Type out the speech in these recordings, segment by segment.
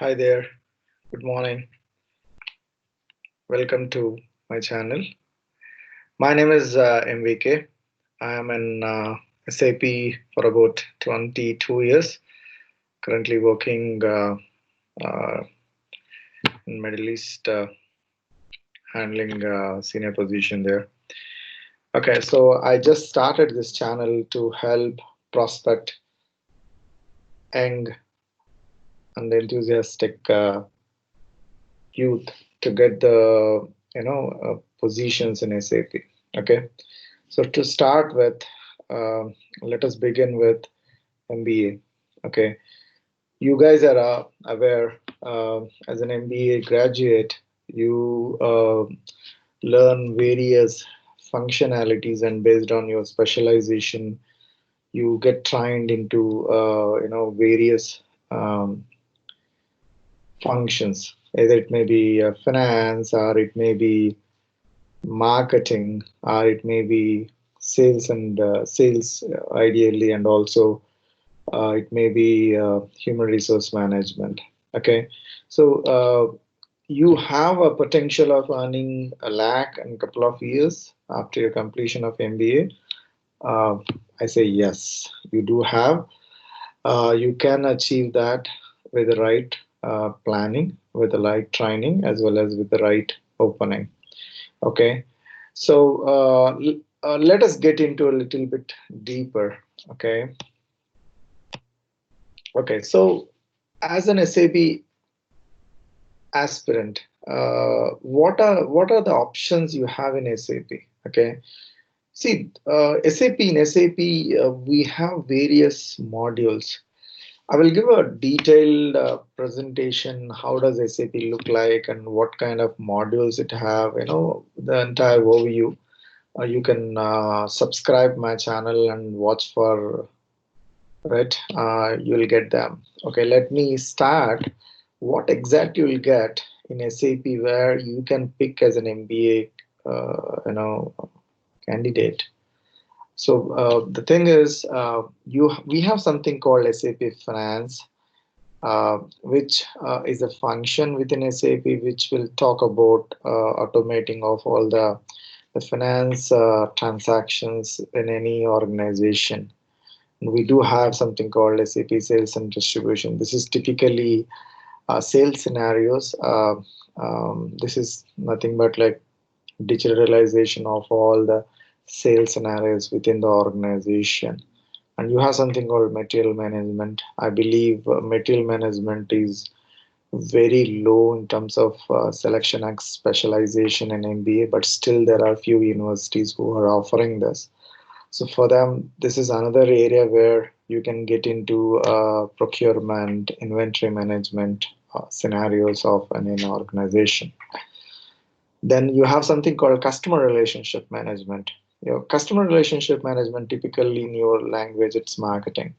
Hi there, good morning. Welcome to my channel. My name is MVK. I am in SAP for about 22 years, currently working uh, in Middle East, handling senior position there. Okay, so I just started this channel to help prospect young and enthusiastic youth to get the positions in SAP. Okay, so to start with, uh, let us begin with MBA. Okay, you guys are aware as an MBA graduate, you learn various functionalities, and based on your specialization, you get trained into various um, functions. Either it may be finance, or it may be marketing, or it may be sales and sales ideally, and also it may be human resource management. Okay, so you have a potential of earning a lakh in a couple of years after your completion of MBA. I say yes, you do have. You can achieve that with the right planning, with the right training, as well as with the right opening. Okay, so let us get into a little bit deeper. Okay, so as an SAP aspirant, what are the options you have in SAP? Okay, see, SAP we have various modules. I will give a detailed presentation. How does SAP look like, and what kind of modules it have? The entire overview. You can subscribe my channel and watch for it. You'll get them. Okay, let me start. What exactly you'll get in SAP, where you can pick as an MBA, candidate. So the thing is, we have something called SAP Finance, which is a function within SAP which will talk about automating of all the finance transactions in any organization. We do have something called SAP Sales and Distribution. This is typically sales scenarios. This is nothing but like digitalization of all the sales scenarios within the organization. And you have something called material management. I believe material management is very low in terms of selection and specialization in MBA, but still there are few universities who are offering this. So for them, this is another area where you can get into procurement, inventory management scenarios of an organization. Then you have something called customer relationship management. Customer relationship management, typically in your language, it's marketing.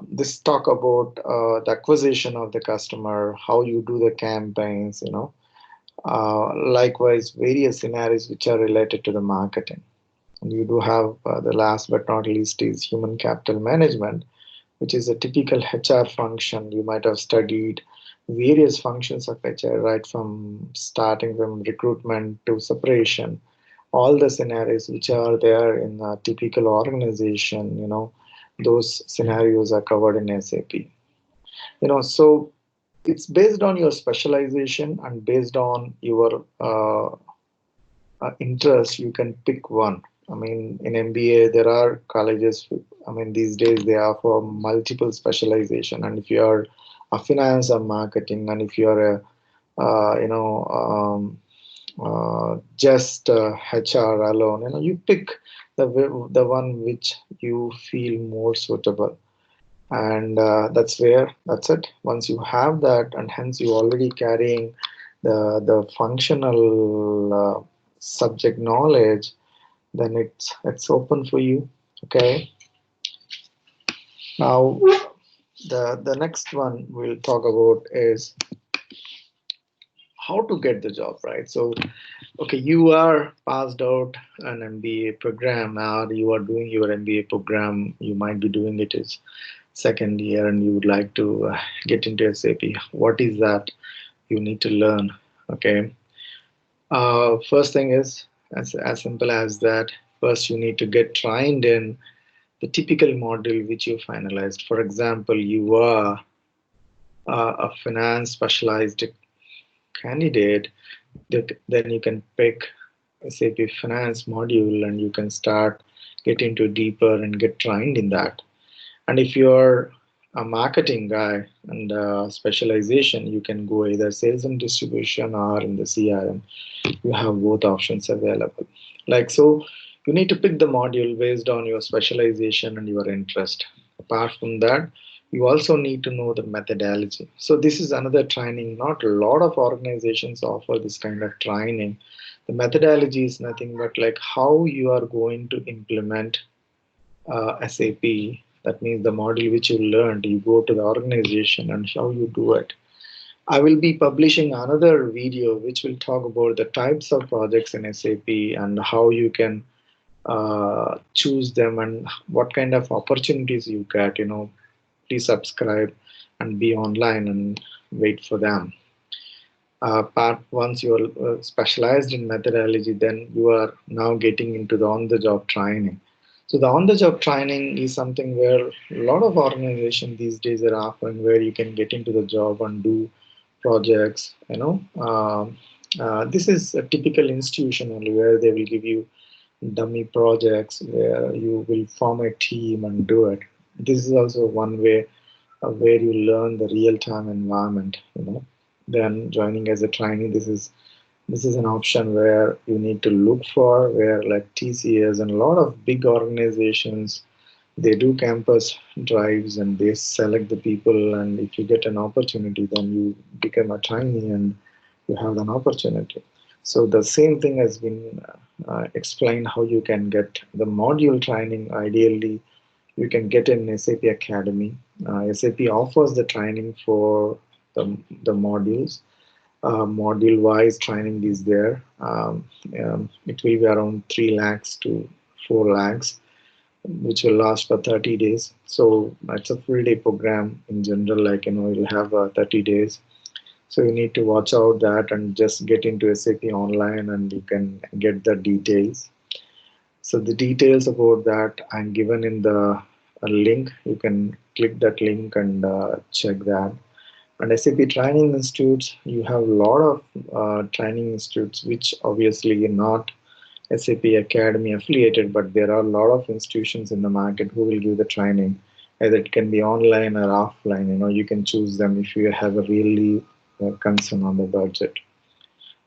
This talk about the acquisition of the customer, how you do the campaigns, likewise various scenarios which are related to the marketing. And you do have the last but not least is human capital management, which is a typical HR function. You might have studied various functions of HR, right from starting from recruitment to separation, all the scenarios which are there in a typical organization, those scenarios are covered in SAP. So it's based on your specialization and based on your interest, you can pick one. I mean, in MBA, there are colleges, I mean, these days they offer multiple specialization. And if you are a finance or marketing, and if you are a, just HR alone, you pick the one which you feel more suitable. And that's it. Once you have that, and hence you already carrying the functional subject knowledge, then it's open for you. Okay, now the next one we'll talk about is how to get the job, right? So okay, you are passed out an MBA program, or you are doing your MBA program. You might be doing it is second year and you would like to get into SAP, what is that you need to learn? Okay. First thing is as simple as that. First, you need to get trained in the typical module which you finalized. For example, you are a finance specialized candidate, then you can pick SAP Finance module and you can start get into deeper and get trained in that. And if you're a marketing guy and specialization, you can go either sales and distribution or in the CRM. You have both options available. Like so, you need to pick the module based on your specialization and your interest. Apart from that, you also need to know the methodology. So this is another training. Not a lot of organizations offer this kind of training. The methodology is nothing but like how you are going to implement SAP. That means the module which you learned, you go to the organization and how you do it. I will be publishing another video which will talk about the types of projects in SAP and how you can choose them and what kind of opportunities you get. Please subscribe and be online and wait for them. Part once you are specialized in methodology, then you are now getting into the on-the-job training. So the on-the-job training is something where a lot of organizations these days are offering, where you can get into the job and do projects. This is a typical institution only where they will give you dummy projects where you will form a team and do it. This is also one way where you learn the real-time environment. Then joining as a trainee, this is an option where you need to look for, where like TCS and a lot of big organizations, they do campus drives and they select the people, and if you get an opportunity, then you become a trainee and you have an opportunity. So the same thing has been explained how you can get the module training. Ideally, you can get in SAP Academy. SAP offers the training for the modules. Module wise training is there. It will be around 3 lakhs to 4 lakhs, which will last for 30 days. So it's a full day program in general, like you'll have 30 days. So you need to watch out that and just get into SAP online and you can get the details. So the details about that I'm given in the link. You can click that link and check that. And SAP training institutes, you have a lot of training institutes which obviously are not SAP Academy affiliated, but there are a lot of institutions in the market who will give the training. Either it can be online or offline. You can choose them if you have a really concern on the budget.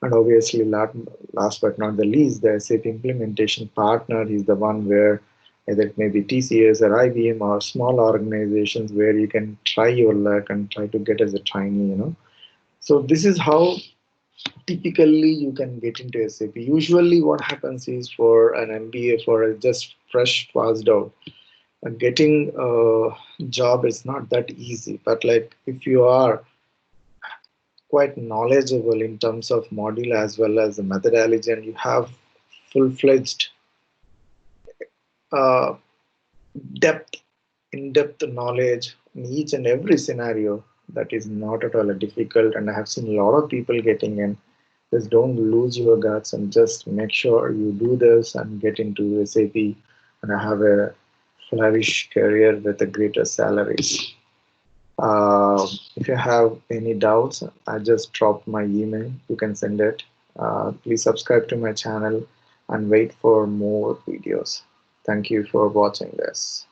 And obviously, last but not the least, the SAP implementation partner is the one where either it may be TCS or IBM or small organizations where you can try your luck and try to get as a trainee. So this is how typically you can get into SAP. Usually what happens is for an MBA, for a just fresh passed out, getting a job is not that easy. But like if you are quite knowledgeable in terms of module as well as the methodology and you have full-fledged uh, depth, in-depth knowledge in each and every scenario, that is not at all difficult. And I have seen a lot of people getting in. Just don't lose your guts and just make sure you do this and get into SAP and have a flourish career with a greater salaries. If you have any doubts, I just dropped my email. You can send it. Please subscribe to my channel and wait for more videos. Thank you for watching this.